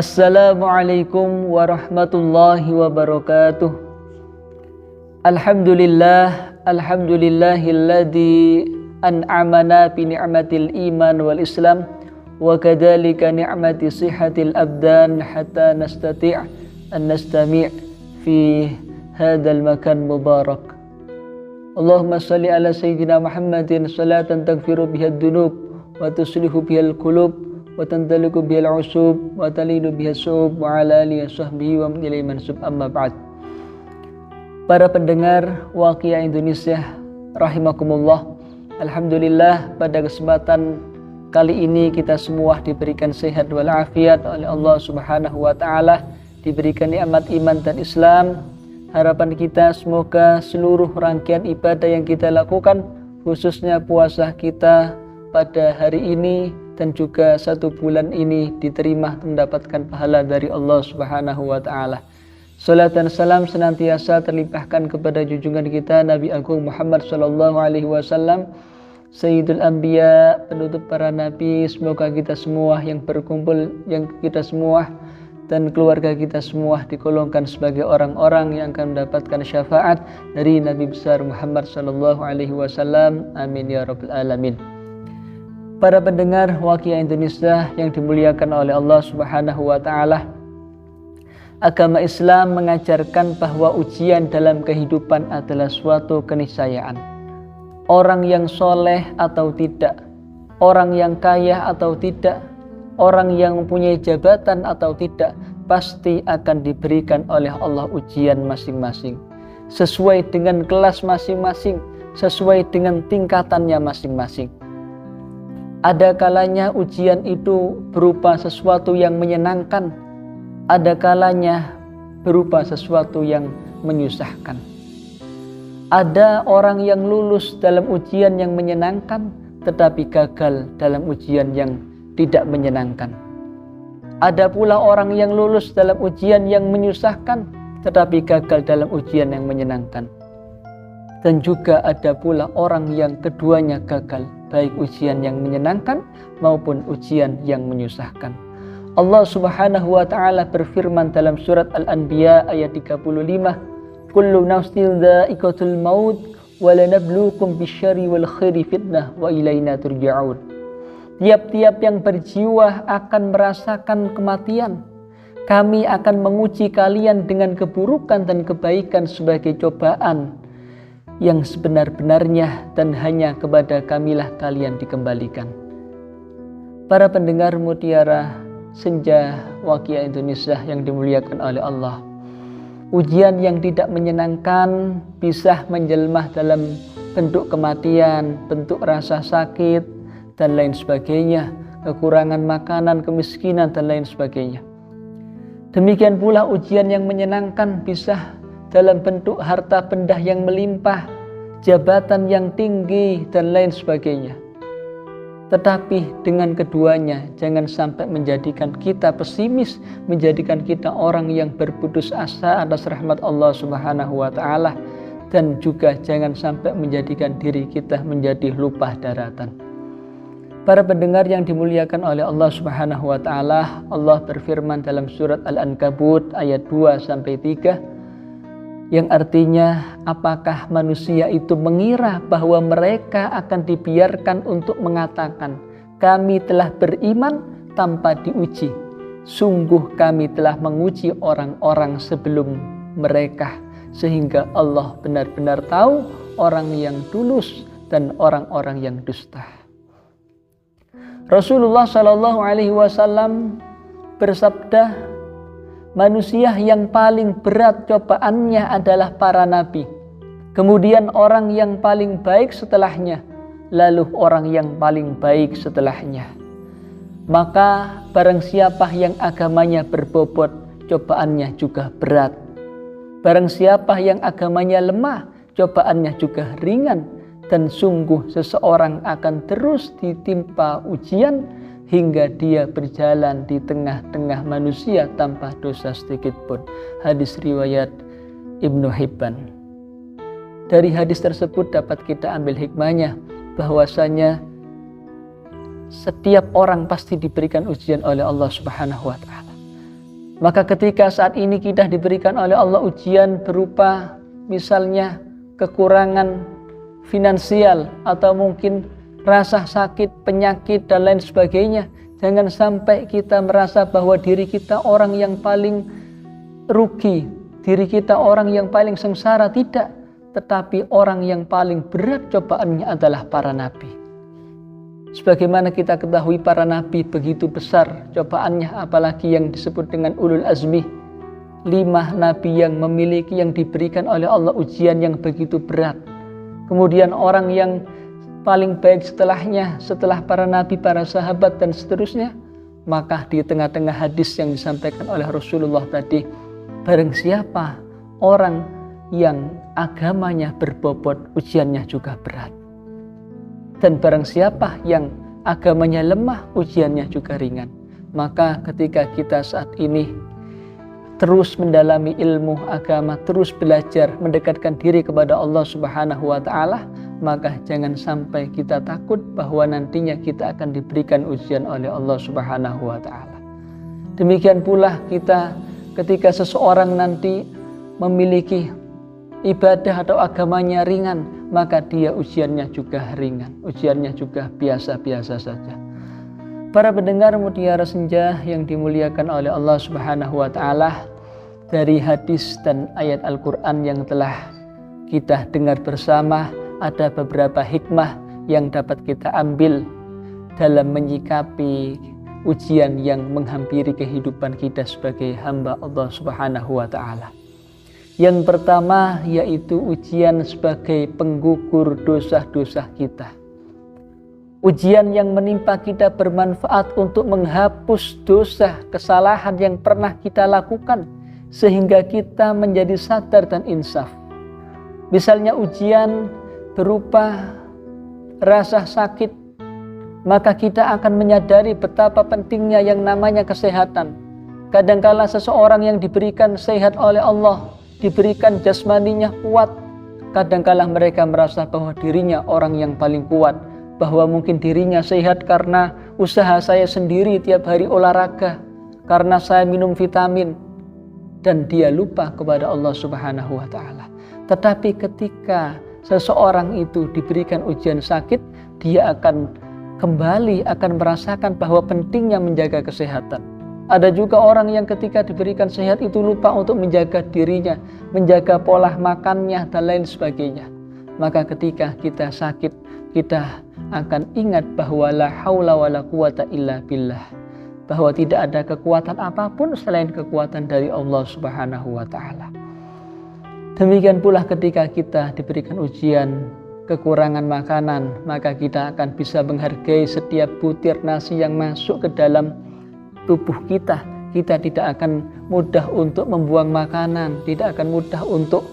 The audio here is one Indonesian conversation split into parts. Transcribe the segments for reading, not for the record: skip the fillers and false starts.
Assalamualaikum warahmatullahi wabarakatuh. Alhamdulillahilladzi an'amana bi ni'matil iman wal islam wa kadzalika ni'mati sihhatil abdan hatta nastati' an nastami' fi hadzal makan mubarak. Allahumma shalli ala sayyidina Muhammadin salatan taghfiru biha ad-dunub wa tuslihu biha al-qulub wa tantaliku biha al-usub wa talinu biha as-sub wa ala alihi sahbihi wa man ilaihi mansub, amma ba'd. Para pendengar Waqiah Indonesia rahimakumullah, alhamdulillah pada kesempatan kali ini kita semua diberikan sehat walafiat oleh Allah Subhanahu wa taala, diberikan nikmat iman dan Islam. Harapan kita semoga seluruh rangkaian ibadah yang kita lakukan, khususnya puasa kita pada hari ini dan juga 1 bulan ini, diterima mendapatkan pahala dari Allah Subhanahu wa taala. Salat dan salam senantiasa terlimpahkan kepada junjungan kita Nabi Agung Muhammad sallallahu alaihi wasallam, Sayyidul Anbiya, penutup para nabi. Semoga kita semua yang berkumpul, yang kita semua dan keluarga kita semua digolongkan sebagai orang-orang yang akan mendapatkan syafaat dari Nabi besar Muhammad sallallahu alaihi wasallam. Amin ya rabbal alamin. Para pendengar Waqiah Indonesia yang dimuliakan oleh Allah Subhanahu wa taala, agama Islam mengajarkan bahwa ujian dalam kehidupan adalah suatu keniscayaan. Orang yang soleh atau tidak, orang yang kaya atau tidak, orang yang mempunyai jabatan atau tidak, pasti akan diberikan oleh Allah ujian masing-masing, sesuai dengan kelas masing-masing, sesuai dengan tingkatannya masing-masing. Ada kalanya ujian itu berupa sesuatu yang menyenangkan, ada kalanya berupa sesuatu yang menyusahkan. Ada orang yang lulus dalam ujian yang menyenangkan, tetapi gagal dalam ujian yang tidak menyenangkan. Ada pula orang yang lulus dalam ujian yang menyusahkan, tetapi gagal dalam ujian yang menyenangkan. Dan juga ada pula orang yang keduanya gagal, baik ujian yang menyenangkan maupun ujian yang menyusahkan. Allah Subhanahu wa taala berfirman dalam surat Al-Anbiya ayat 35, kullu nafsin dha'iqatul maut wa lanabluukum bisyarri wal khairi fitnah wa ilaina turja'un. Tiap-tiap yang berjiwa akan merasakan kematian. Kami akan menguji kalian dengan keburukan dan kebaikan sebagai cobaan yang sebenar-benarnya, dan hanya kepada kamilah kalian dikembalikan. Para pendengar Mutiara Senja Waqiah Indonesia yang dimuliakan oleh Allah, ujian yang tidak menyenangkan bisa menjelma dalam bentuk kematian, bentuk rasa sakit dan lain sebagainya, kekurangan makanan, kemiskinan dan lain sebagainya. Demikian pula ujian yang menyenangkan bisa dalam bentuk harta benda yang melimpah, jabatan yang tinggi dan lain sebagainya. Tetapi dengan keduanya jangan sampai menjadikan kita pesimis, menjadikan kita orang yang berputus asa atas rahmat Allah Subhanahu wa taala, dan juga jangan sampai menjadikan diri kita menjadi lupa daratan. Para pendengar yang dimuliakan oleh Allah Subhanahu wa taala, Allah berfirman dalam surat Al-Ankabut ayat 2-3, yang artinya, apakah manusia itu mengira bahwa mereka akan dibiarkan untuk mengatakan, kami telah beriman tanpa diuji. Sungguh kami telah menguji orang-orang sebelum mereka, sehingga Allah benar-benar tahu orang yang tulus dan orang-orang yang dusta. Rasulullah Shallallahu alaihi wasallam bersabda, manusia yang paling berat cobaannya adalah para nabi, kemudian orang yang paling baik setelahnya, lalu orang yang paling baik setelahnya. Maka barang siapa yang agamanya berbobot, cobaannya juga berat. Barang siapa yang agamanya lemah, cobaannya juga ringan. Dan sungguh seseorang akan terus ditimpa ujian hingga dia berjalan di tengah-tengah manusia tanpa dosa sedikit pun. Hadis riwayat Ibnu Hibban. Dari hadis tersebut dapat kita ambil hikmahnya bahwasanya setiap orang pasti diberikan ujian oleh Allah Subhanahu wa taala. Maka ketika saat ini kita diberikan oleh Allah ujian berupa misalnya kekurangan finansial atau mungkin rasa sakit, penyakit dan lain sebagainya, jangan sampai kita merasa bahwa diri kita orang yang paling rugi, diri kita orang yang paling sengsara. Tidak, tetapi orang yang paling berat cobaannya adalah para nabi. Sebagaimana kita ketahui para nabi begitu besar cobaannya, apalagi yang disebut dengan ulul azmi, 5 nabi yang diberikan oleh Allah ujian yang begitu berat. Kemudian orang yang paling baik setelahnya, setelah para nabi, para sahabat dan seterusnya, maka di tengah-tengah hadis yang disampaikan oleh Rasulullah tadi, barang siapa orang yang agamanya berbobot, ujiannya juga berat. Dan barang siapa yang agamanya lemah, ujiannya juga ringan. Maka ketika kita saat ini terus mendalami ilmu agama, terus belajar mendekatkan diri kepada Allah Subhanahu wa Ta'ala, maka jangan sampai kita takut bahwa nantinya kita akan diberikan ujian oleh Allah Subhanahu wa Ta'ala. Demikian pula kita ketika seseorang nanti memiliki ibadah atau agamanya ringan, maka dia ujiannya juga ringan, ujiannya juga biasa-biasa saja. Para pendengar Mutiara Senja yang dimuliakan oleh Allah Subhanahu wa Ta'ala, dari hadis dan ayat Al-Quran yang telah kita dengar bersama, ada beberapa hikmah yang dapat kita ambil dalam menyikapi ujian yang menghampiri kehidupan kita sebagai hamba Allah Subhanahu wa Ta'ala. Yang pertama yaitu ujian sebagai penggugur dosa-dosa kita. Ujian yang menimpa kita bermanfaat untuk menghapus dosa, kesalahan yang pernah kita lakukan, sehingga kita menjadi sadar dan insaf. Misalnya ujian berupa rasa sakit, maka kita akan menyadari betapa pentingnya yang namanya kesehatan. Kadangkala seseorang yang diberikan sehat oleh Allah, diberikan jasmaninya kuat, kadangkala mereka merasa bahwa dirinya orang yang paling kuat, bahwa mungkin dirinya sehat karena usaha saya sendiri tiap hari olahraga, karena saya minum vitamin, dan dia lupa kepada Allah Subhanahu wa Ta'ala. Tetapi ketika seseorang itu diberikan ujian sakit, dia akan kembali akan merasakan bahwa pentingnya menjaga kesehatan. Ada juga orang yang ketika diberikan sehat itu lupa untuk menjaga dirinya, menjaga pola makannya dan lain sebagainya. Maka ketika kita sakit, kita akan ingat bahwa la haula wala quwata illa billah, bahwa tidak ada kekuatan apapun selain kekuatan dari Allah Subhanahu wa Ta'ala. Demikian pula ketika kita diberikan ujian kekurangan makanan, maka kita akan bisa menghargai setiap butir nasi yang masuk ke dalam tubuh kita. Kita tidak akan mudah untuk membuang makanan, tidak akan mudah untuk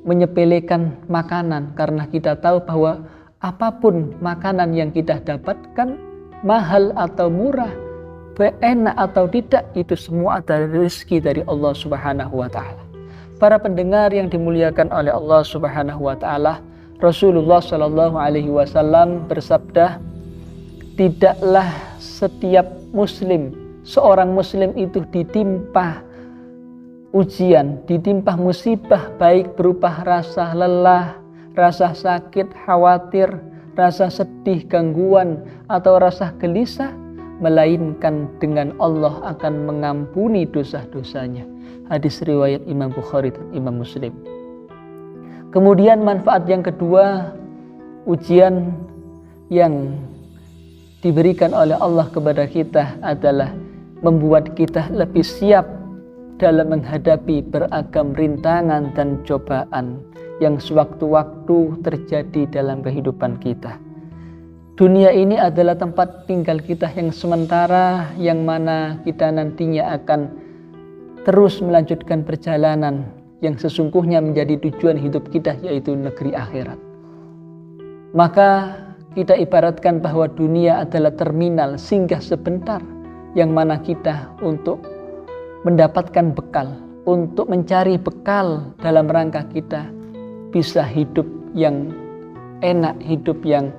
menyepelekan makanan, karena kita tahu bahwa apapun makanan yang kita dapatkan, mahal atau murah, enak atau tidak, itu semua adalah rezeki dari Allah Subhanahu wa Ta'ala. Para pendengar yang dimuliakan oleh Allah Subhanahu wa Ta'ala, Rasulullah Shallallahu Alaihi Wasallam bersabda, tidaklah setiap muslim, seorang muslim itu ditimpa ujian, ditimpa musibah, baik berupa rasa lelah, rasa sakit, khawatir, rasa sedih, gangguan, atau rasa gelisah, melainkan dengan Allah akan mengampuni dosa-dosanya. Hadis riwayat Imam Bukhari dan Imam Muslim. Kemudian manfaat yang kedua, ujian yang diberikan oleh Allah kepada kita adalah membuat kita lebih siap dalam menghadapi beragam rintangan dan cobaan yang sewaktu-waktu terjadi dalam kehidupan kita. Dunia ini adalah tempat tinggal kita yang sementara, yang mana kita nantinya akan terus melanjutkan perjalanan yang sesungguhnya menjadi tujuan hidup kita, yaitu negeri akhirat. Maka kita ibaratkan bahwa dunia adalah terminal singgah sebentar, yang mana kita untuk mendapatkan bekal, untuk mencari bekal dalam rangka kita bisa hidup yang enak, hidup yang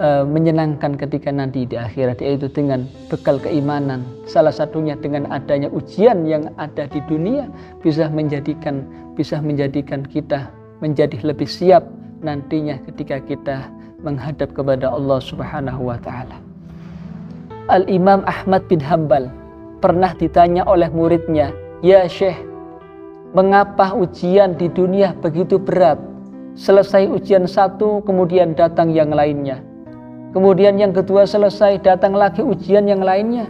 menyenangkan ketika nanti di akhirat, yaitu dengan bekal keimanan. Salah satunya dengan adanya ujian yang ada di dunia bisa menjadikan kita menjadi lebih siap nantinya ketika kita menghadap kepada Allah Subhanahu wa taala. Al-Imam Ahmad bin Hanbal pernah ditanya oleh muridnya, "Ya Syekh, mengapa ujian di dunia begitu berat? Selesai ujian satu, kemudian datang yang lainnya. Kemudian yang kedua selesai, datang lagi ujian yang lainnya.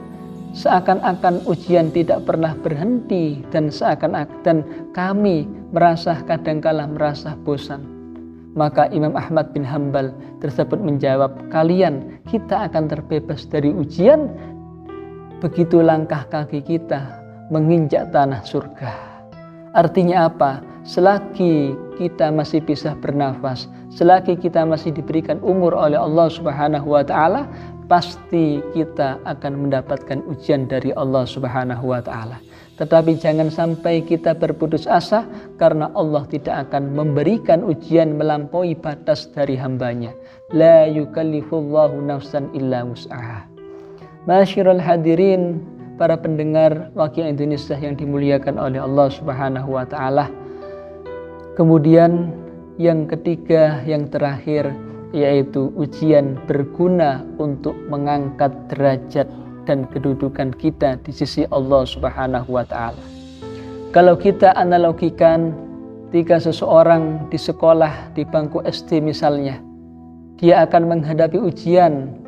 Seakan-akan ujian tidak pernah berhenti dan kami kadangkala merasa bosan." Maka Imam Ahmad bin Hanbal tersebut menjawab, kita akan terbebas dari ujian begitu langkah kaki kita menginjak tanah surga. Artinya apa? Selagi kita masih bisa bernafas, selagi kita masih diberikan umur oleh Allah Subhanahu wa taala, pasti kita akan mendapatkan ujian dari Allah Subhanahu wa taala. Tetapi jangan sampai kita berputus asa, karena Allah tidak akan memberikan ujian melampaui batas dari hambanya. La yukallifullahu nafsan illa wus'aha. Masyarul hadirin, para pendengar Wakil Indonesia yang dimuliakan oleh Allah Subhanahu wa taala. Kemudian yang ketiga, yang terakhir, yaitu ujian berguna untuk mengangkat derajat dan kedudukan kita di sisi Allah Subhanahu wa taala. Kalau kita analogikan, ketika seseorang di sekolah di bangku SD misalnya, dia akan menghadapi ujian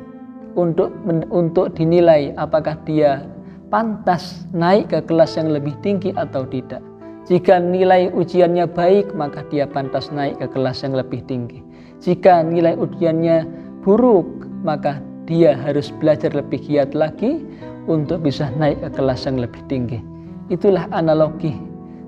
untuk dinilai apakah dia pantas naik ke kelas yang lebih tinggi atau tidak. Jika nilai ujiannya baik, maka dia pantas naik ke kelas yang lebih tinggi. Jika nilai ujiannya buruk, maka dia harus belajar lebih giat lagi untuk bisa naik ke kelas yang lebih tinggi. Itulah analogi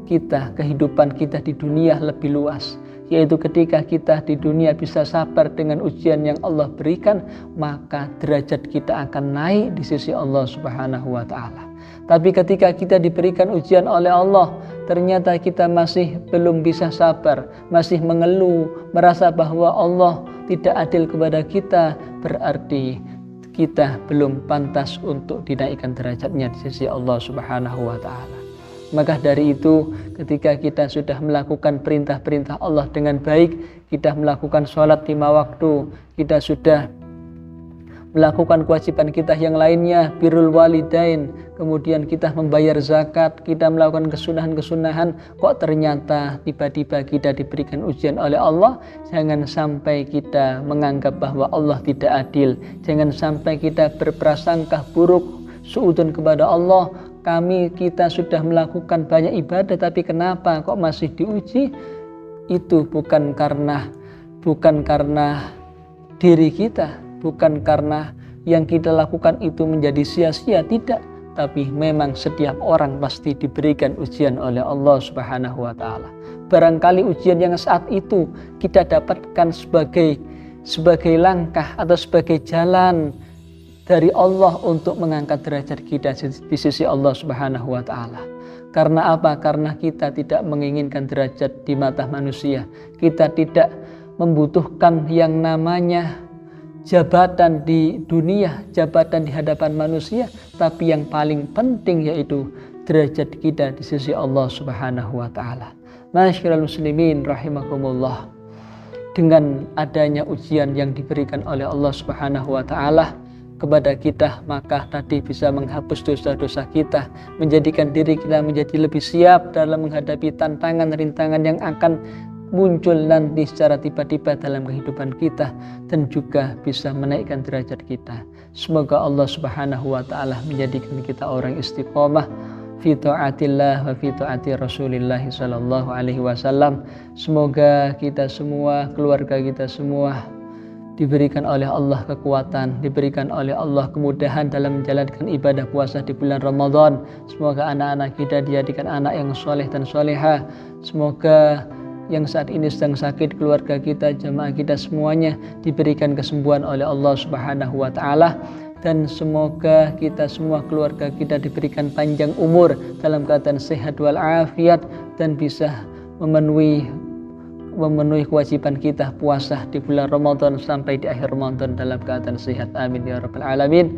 kita, kehidupan kita di dunia lebih luas, yaitu ketika kita di dunia bisa sabar dengan ujian yang Allah berikan, maka derajat kita akan naik di sisi Allah Subhanahu wa taala. Tapi ketika kita diberikan ujian oleh Allah, ternyata kita masih belum bisa sabar, masih mengeluh, merasa bahwa Allah tidak adil kepada kita, berarti kita belum pantas untuk dinaikkan derajatnya di sisi Allah Subhanahu wa taala. Maka dari itu, ketika kita sudah melakukan perintah-perintah Allah dengan baik, kita melakukan sholat 5 waktu, kita sudah melakukan kewajiban kita yang lainnya, birrul walidain, kemudian kita membayar zakat, kita melakukan kesunahan-kesunahan, kok ternyata tiba-tiba kita diberikan ujian oleh Allah, jangan sampai kita menganggap bahwa Allah tidak adil, jangan sampai kita berprasangka buruk, suudzon kepada Allah. Kita sudah melakukan banyak ibadah, tapi kenapa kok masih diuji? Itu bukan karena diri kita, bukan karena yang kita lakukan itu menjadi sia-sia, tidak. Tapi memang setiap orang pasti diberikan ujian oleh Allah Subhanahu wa taala. Barangkali ujian yang saat itu kita dapatkan sebagai langkah atau sebagai jalan dari Allah untuk mengangkat derajat kita di sisi Allah Subhanahu wa taala. Karena apa? Karena kita tidak menginginkan derajat di mata manusia. Kita tidak membutuhkan yang namanya jabatan di dunia, jabatan di hadapan manusia, tapi yang paling penting yaitu derajat kita di sisi Allah Subhanahu wa taala. Masyiral muslimin rahimakumullah. Dengan adanya ujian yang diberikan oleh Allah Subhanahu wa taala kepada kita, maka tadi bisa menghapus dosa-dosa kita, menjadikan diri kita menjadi lebih siap dalam menghadapi tantangan-rintangan yang akan muncul nanti secara tiba-tiba dalam kehidupan kita, dan juga bisa menaikkan derajat kita. Semoga Allah Subhanahu wa taala menjadikan kita orang istiqomah fi taatillah wa fi taati Rasulillah sallallahu alaihi wasallam. Semoga kita semua, keluarga kita semua diberikan oleh Allah kekuatan, diberikan oleh Allah kemudahan dalam menjalankan ibadah puasa di bulan Ramadan. Semoga anak-anak kita dijadikan anak yang soleh dan soleha. Semoga yang saat ini sedang sakit, keluarga kita, jamaah kita semuanya diberikan kesembuhan oleh Allah Subhanahu wa taala, dan semoga kita semua, keluarga kita diberikan panjang umur dalam keadaan sehat walafiat dan bisa memenuhi memenuhi kewajiban kita puasa di bulan Ramadan sampai di akhir Ramadan dalam keadaan sehat. Amin ya rabbal alamin.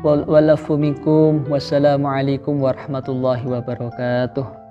Walafu minkum. Wassalamualaikum warahmatullahi wabarakatuh.